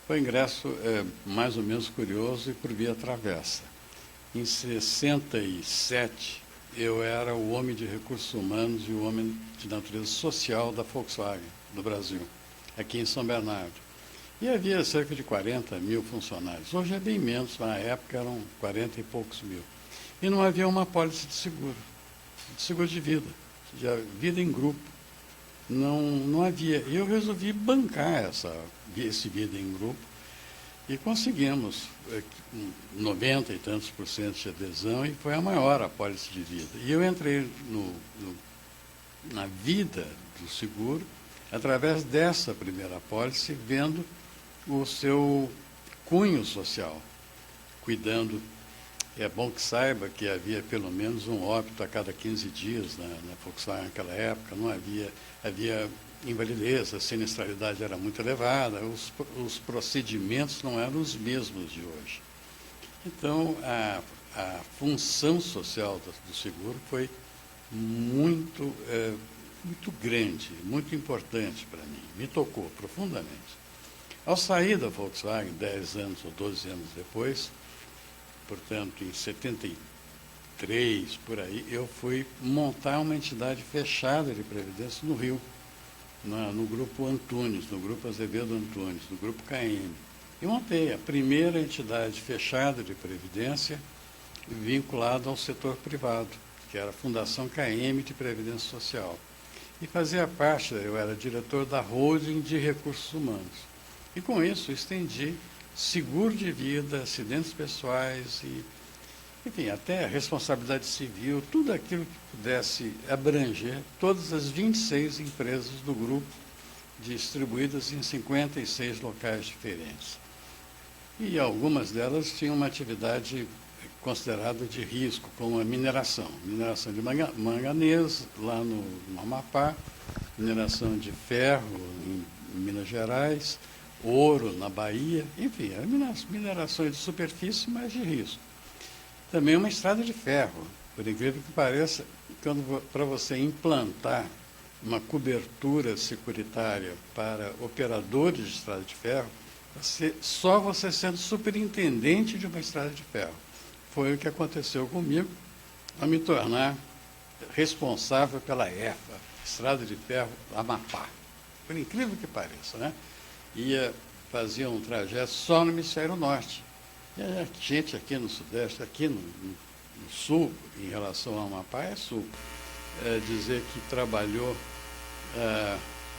Foi um ingresso mais ou menos curioso e por via travessa. Em 67, eu era o homem de recursos humanos e o homem de natureza social da Volkswagen, do Brasil, aqui em São Bernardo. E havia cerca de 40 mil funcionários. Hoje é bem menos, na época eram 40 e poucos mil. E não havia uma apólice de seguro de vida em grupo. Não havia. E eu resolvi bancar esse vida em grupo e conseguimos 90 e tantos por cento de adesão e foi a maior apólice de vida. E eu entrei na vida do seguro através dessa primeira apólice, vendo o seu cunho social, cuidando. É bom que saiba que havia pelo menos um óbito a cada 15 dias na Volkswagen naquela época, não havia invalidez, a sinistralidade era muito elevada, os procedimentos não eram os mesmos de hoje. Então, a função social do seguro foi muito grande, muito importante para mim, me tocou profundamente. Ao sair da Volkswagen, 10 anos ou 12 anos depois, portanto, em 73, por aí, eu fui montar uma entidade fechada de previdência no Rio, no Grupo Antunes, no Grupo Azevedo Antunes, no Grupo KM. E montei a primeira entidade fechada de previdência vinculada ao setor privado, que era a Fundação KM de Previdência Social. E fazia parte, eu era diretor da holding de recursos humanos. E com isso estendi seguro de vida, acidentes pessoais e, enfim, até responsabilidade civil, tudo aquilo que pudesse abranger todas as 26 empresas do grupo, distribuídas em 56 locais diferentes. E algumas delas tinham uma atividade considerada de risco, como a mineração de manganês lá no Amapá, mineração de ferro em Minas Gerais, ouro na Bahia, enfim, minerações de superfície, mas de risco. Também uma estrada de ferro, por incrível que pareça, para você implantar uma cobertura securitária para operadores de estrada de ferro, só você sendo superintendente de uma estrada de ferro. Foi o que aconteceu comigo, a me tornar responsável pela EFA, Estrada de Ferro Amapá. Por incrível que pareça, né? Fazia um trajeto só no Hemisfério Norte. E a gente aqui no Sudeste, aqui no Sul, em relação ao Amapá, é Sul. Dizer que trabalhou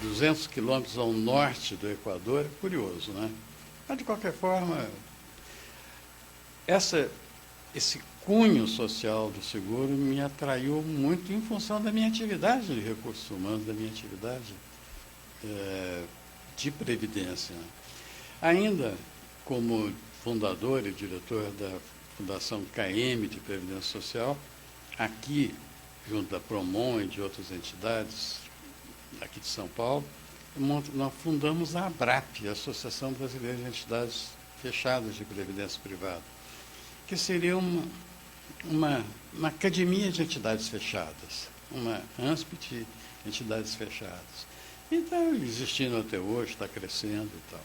200 quilômetros ao norte do Equador é curioso, né? Mas, de qualquer forma, esse cunho social do seguro me atraiu muito em função da minha atividade de recursos humanos, da minha atividade de previdência. Ainda como fundador e diretor da Fundação KM de Previdência Social, aqui, junto da Promon e de outras entidades aqui de São Paulo, nós fundamos a ABRAP, a Associação Brasileira de Entidades Fechadas de Previdência Privada, que seria uma academia de entidades fechadas, uma ANSP de entidades fechadas. E está existindo até hoje, está crescendo e tal.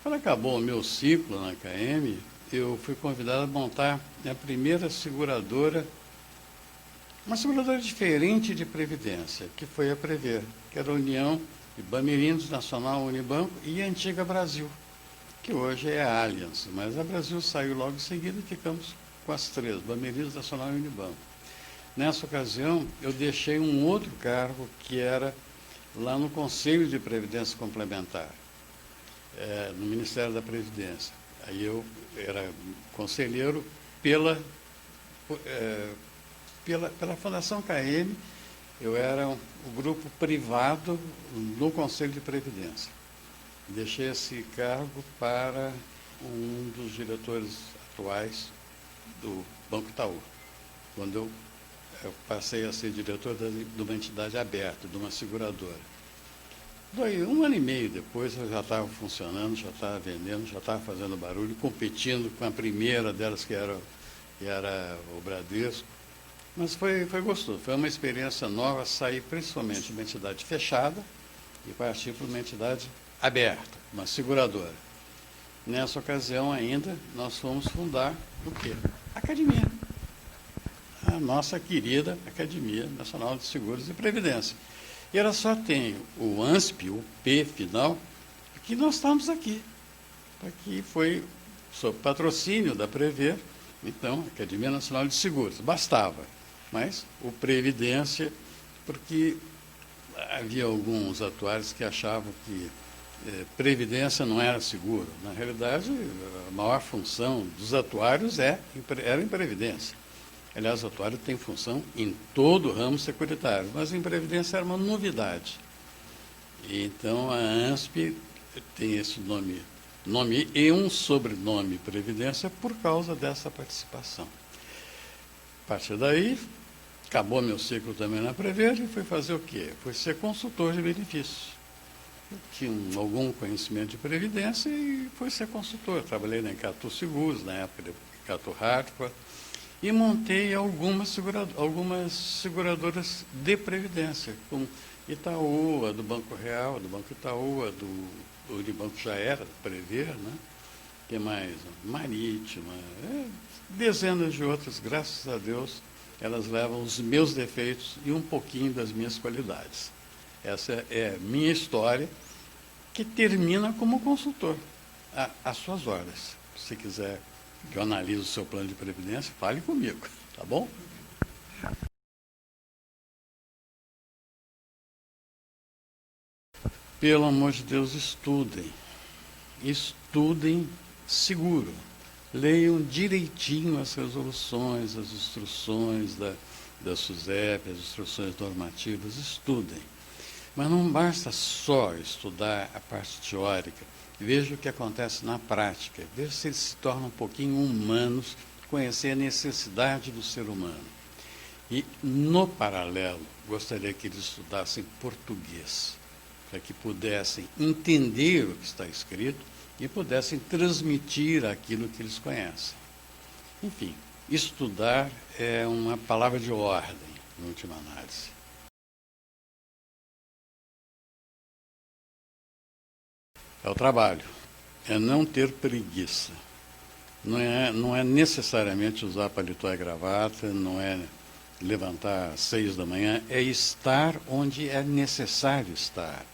Quando acabou o meu ciclo na KM, eu fui convidado a montar a primeira seguradora, uma seguradora diferente de previdência, que foi a Prever, que era a União de Bamerindos Nacional Unibanco e a antiga Brasil, que hoje é a Allianz, mas a Brasil saiu logo em seguida e ficamos com as três, Bamerindos Nacional e Unibanco. Nessa ocasião, eu deixei um outro cargo que era lá no Conselho de Previdência Complementar, no Ministério da Previdência. Aí eu era conselheiro pela Fundação KM, eu era o grupo privado no Conselho de Previdência. Deixei esse cargo para um dos diretores atuais do Banco Itaú, quando eu passei a ser diretor de uma entidade aberta, de uma seguradora. Um ano e meio depois eu já estava funcionando, já estava vendendo, já estava fazendo barulho, competindo com a primeira delas, que era o Bradesco. Mas foi gostoso, foi uma experiência nova sair principalmente de uma entidade fechada e partir para uma entidade aberta, uma seguradora. Nessa ocasião ainda, nós fomos fundar o quê? A academia. A nossa querida Academia Nacional de Seguros e Previdência. E ela só tem o ANSP, o P final, porque nós estamos aqui. Aqui foi sob patrocínio da Prever, então, Academia Nacional de Seguros. Bastava, mas o Previdência, porque havia alguns atuários que achavam que previdência não era seguro. Na realidade, a maior função dos atuários era em previdência. Aliás, o atuário tem função em todo o ramo securitário, mas em previdência era uma novidade. E, então, a ANSP tem esse nome e um sobrenome Previdência por causa dessa participação. A partir daí, acabou meu ciclo também na Prever e fui fazer o quê? Fui ser consultor de benefícios. Eu tinha algum conhecimento de Previdência e fui ser consultor. Trabalhei na Icatu Seguros, na época de Icatu Hardcore, e montei algumas seguradoras de Previdência, como Itaú, a do Banco Real, a do Banco Itaú, a do Unibanco já era, Prever, né? Que mais? Marítima, dezenas de outras, graças a Deus, elas levam os meus defeitos e um pouquinho das minhas qualidades. Essa é a minha história, que termina como consultor, às suas ordens. Se quiser que eu analise o seu plano de previdência, fale comigo, tá bom? Pelo amor de Deus, estudem. Estudem seguro. Leiam direitinho as resoluções, as instruções da SUSEP, as instruções normativas, estudem. Mas não basta só estudar a parte teórica. Veja o que acontece na prática. Veja se eles se tornam um pouquinho humanos, conhecer a necessidade do ser humano. E, no paralelo, gostaria que eles estudassem português, para que pudessem entender o que está escrito e pudessem transmitir aquilo que eles conhecem. Enfim, estudar é uma palavra de ordem, em última análise. É o trabalho, é não ter preguiça. Não é necessariamente usar paletó e gravata, não é levantar às 6 da manhã, é estar onde é necessário estar.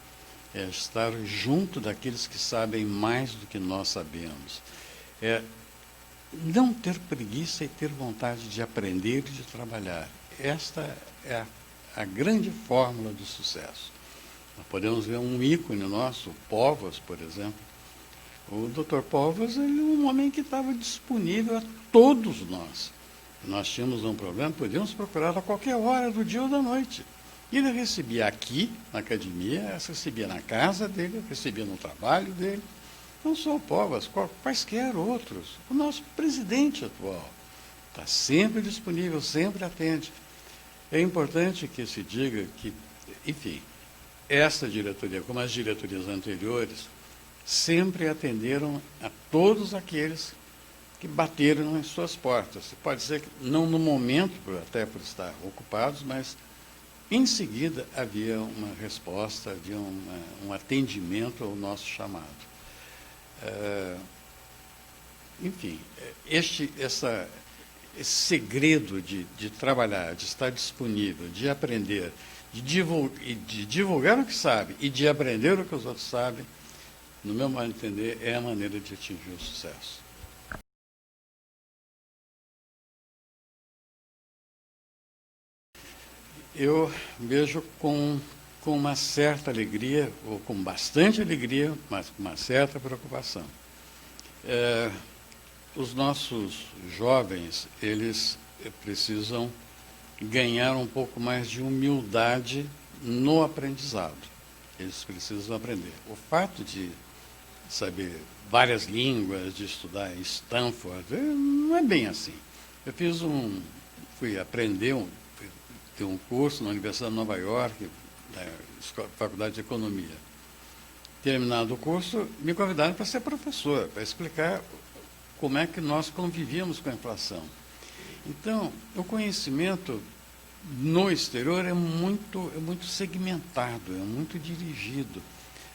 É estar junto daqueles que sabem mais do que nós sabemos. É não ter preguiça e ter vontade de aprender e de trabalhar. Esta é a grande fórmula do sucesso. Nós podemos ver um ícone nosso, o Povas, por exemplo. O Dr. Povas, ele é um homem que estava disponível a todos nós. Nós tínhamos um problema, podíamos procurar a quaquer hora do dia ou da noite. E ele recebia aqui, na academia, recebia na casa dele, recebia no trabalho dele. Não só o Povas, quaisquer outros. O nosso presidente atual está sempre disponível, sempre atende. É importante que se diga que, enfim, essa diretoria, como as diretorias anteriores, sempre atenderam a todos aqueles que bateram em suas portas. Pode ser que não no momento, até por estar ocupados, mas em seguida havia uma resposta, havia um atendimento ao nosso chamado. Enfim, esse segredo de trabalhar, de estar disponível, de aprender, de divulgar o que sabe e de aprender o que os outros sabem, no meu modo de entender, é a maneira de atingir o sucesso. Eu vejo com uma certa alegria, ou com bastante alegria, mas com uma certa preocupação. Os nossos jovens, eles precisam ganhar um pouco mais de humildade no aprendizado. Eles precisam aprender. O fato de saber várias línguas, de estudar em Stanford, não é bem assim. Eu fui aprender, ter um curso na Universidade de Nova York, na Faculdade de Economia. Terminado o curso, me convidaram para ser professor, para explicar como é que nós convivíamos com a inflação. Então, o conhecimento no exterior é muito segmentado, é muito dirigido.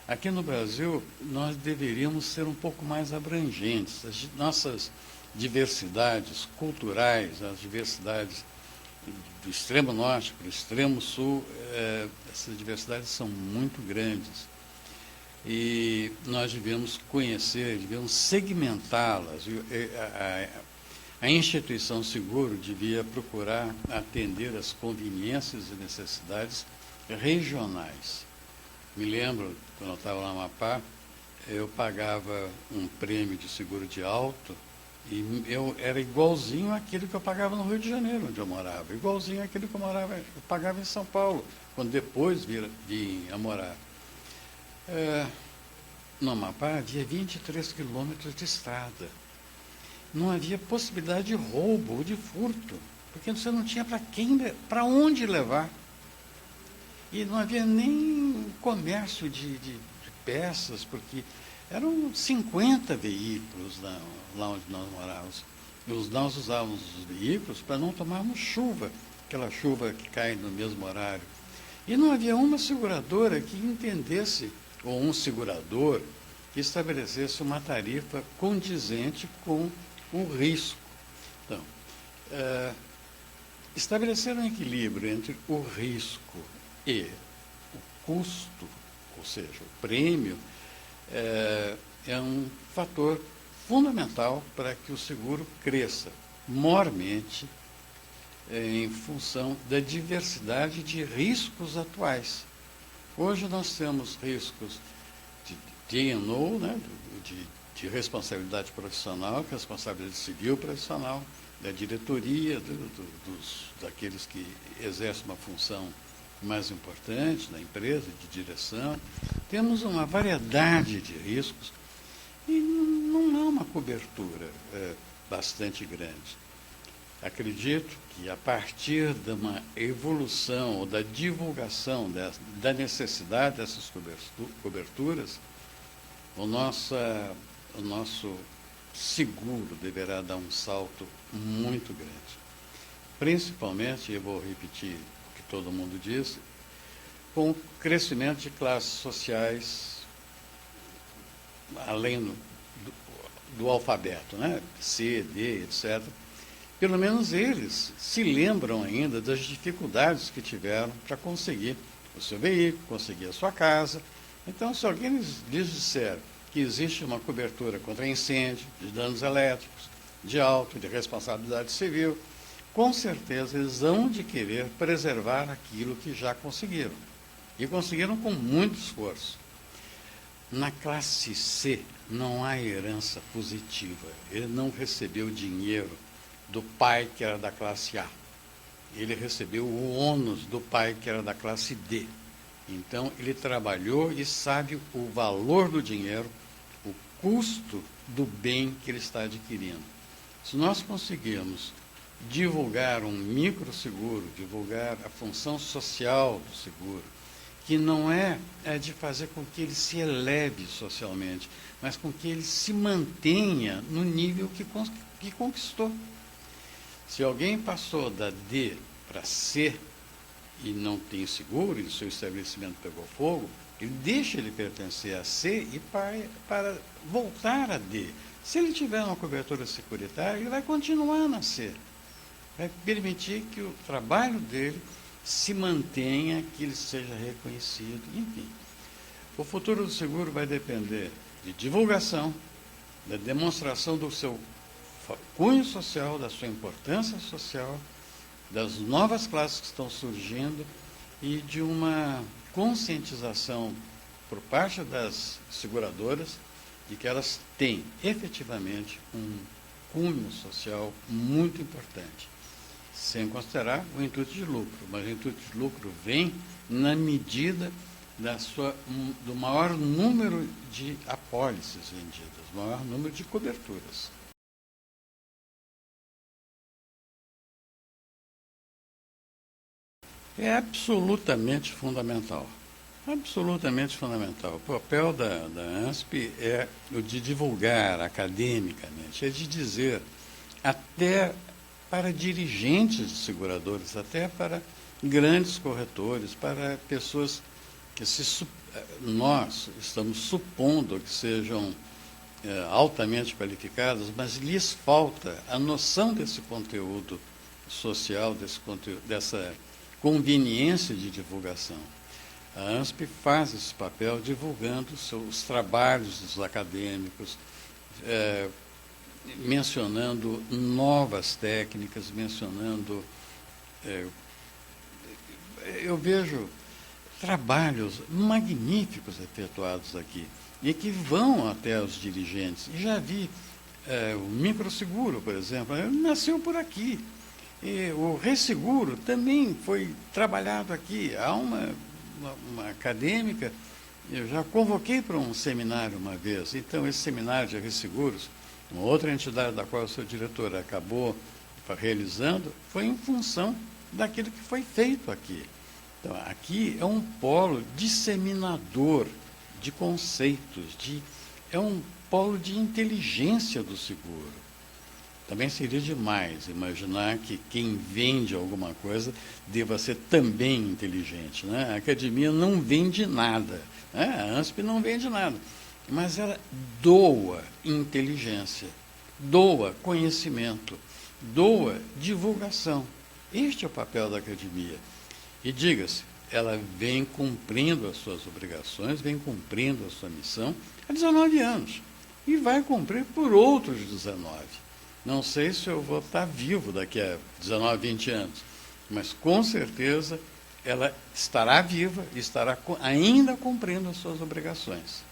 Aqui no Brasil, nós deveríamos ser um pouco mais abrangentes. As nossas diversidades culturais, as diversidades do extremo norte para o extremo sul, essas diversidades são muito grandes. E nós devemos conhecer, devemos segmentá-las. A instituição seguro devia procurar atender às conveniências e necessidades regionais. Me lembro, quando eu estava lá no Amapá, eu pagava um prêmio de seguro de auto e eu era igualzinho àquele que eu pagava no Rio de Janeiro, onde eu morava, igualzinho àquele que eu pagava em São Paulo, quando depois vim a morar. No Amapá havia 23 quilômetros de estrada. Não havia possibilidade de roubo ou de furto, porque você não tinha para onde levar. E não havia nem comércio de peças, porque eram 50 veículos lá onde nós morávamos. Nós usávamos os veículos para não tomarmos chuva, aquela chuva que cai no mesmo horário. E não havia uma seguradora que entendesse, ou um segurador, que estabelecesse uma tarifa condizente com o risco. Então, estabelecer um equilíbrio entre o risco e o custo, ou seja, o prêmio, é um fator fundamental para que o seguro cresça mormente em função da diversidade de riscos atuais. Hoje nós temos riscos de D&O, né, de responsabilidade profissional, responsabilidade civil profissional, da diretoria, daqueles que exercem uma função mais importante na empresa, de direção. Temos uma variedade de riscos e não há uma cobertura bastante grande. Acredito que a partir de uma evolução ou da divulgação da necessidade dessas coberturas, o nosso seguro deverá dar um salto muito grande. Principalmente, eu vou repetir o que todo mundo disse, com o crescimento de classes sociais além do alfabeto, né? C, D, etc. Pelo menos eles se lembram ainda das dificuldades que tiveram para conseguir o seu veículo, conseguir a sua casa. Então, se alguém lhes disser que existe uma cobertura contra incêndio, de danos elétricos, de auto, de responsabilidade civil, com certeza eles hão de querer preservar aquilo que já conseguiram. E conseguiram com muito esforço. Na classe C não há herança positiva. Ele não recebeu dinheiro do pai que era da classe A. Ele recebeu o ônus do pai que era da classe D. Então, ele trabalhou e sabe o valor do dinheiro, o custo do bem que ele está adquirindo. Se nós conseguirmos divulgar um microseguro, divulgar a função social do seguro, que não é de fazer com que ele se eleve socialmente, mas com que ele se mantenha no nível que conquistou. Se alguém passou da D para C e não tem seguro, e o seu estabelecimento pegou fogo, ele deixa ele pertencer a C e para voltar a D. Se ele tiver uma cobertura securitária, ele vai continuar na C. Vai permitir que o trabalho dele se mantenha, que ele seja reconhecido, enfim. O futuro do seguro vai depender de divulgação, da demonstração do seu cunho social, da sua importância social, das novas classes que estão surgindo e de uma conscientização por parte das seguradoras de que elas têm efetivamente um cunho social muito importante, sem considerar o intuito de lucro. Mas o intuito de lucro vem na medida do maior número de apólices vendidas, maior número de coberturas. É absolutamente fundamental. Absolutamente fundamental. O papel da ANSP é o de divulgar academicamente, é de dizer até para dirigentes de seguradoras, até para grandes corretores, para pessoas que nós estamos supondo que sejam altamente qualificadas, mas lhes falta a noção desse conteúdo social, dessa conveniência de divulgação. A ANSP faz esse papel divulgando os trabalhos dos acadêmicos, mencionando novas técnicas, mencionando... eu vejo trabalhos magníficos efetuados aqui, e que vão até os dirigentes. E já vi o microseguro, por exemplo, nasceu por aqui. E o resseguro também foi trabalhado aqui. Há uma acadêmica, eu já convoquei para um seminário uma vez. Então, esse seminário de resseguros, uma outra entidade da qual eu sou diretor acabou realizando, foi em função daquilo que foi feito aqui. Então, aqui é um polo disseminador de conceitos, é um polo de inteligência do seguro. Também seria demais imaginar que quem vende alguma coisa deva ser também inteligente, né? A academia não vende nada, né? A ANSP não vende nada, mas ela doa inteligência, doa conhecimento, doa divulgação. Este é o papel da academia. E diga-se, ela vem cumprindo as suas obrigações, vem cumprindo a sua missão há 19 anos. E vai cumprir por outros 19. Não sei se eu vou estar vivo daqui a 19, 20 anos, mas com certeza ela estará viva e estará ainda cumprindo as suas obrigações.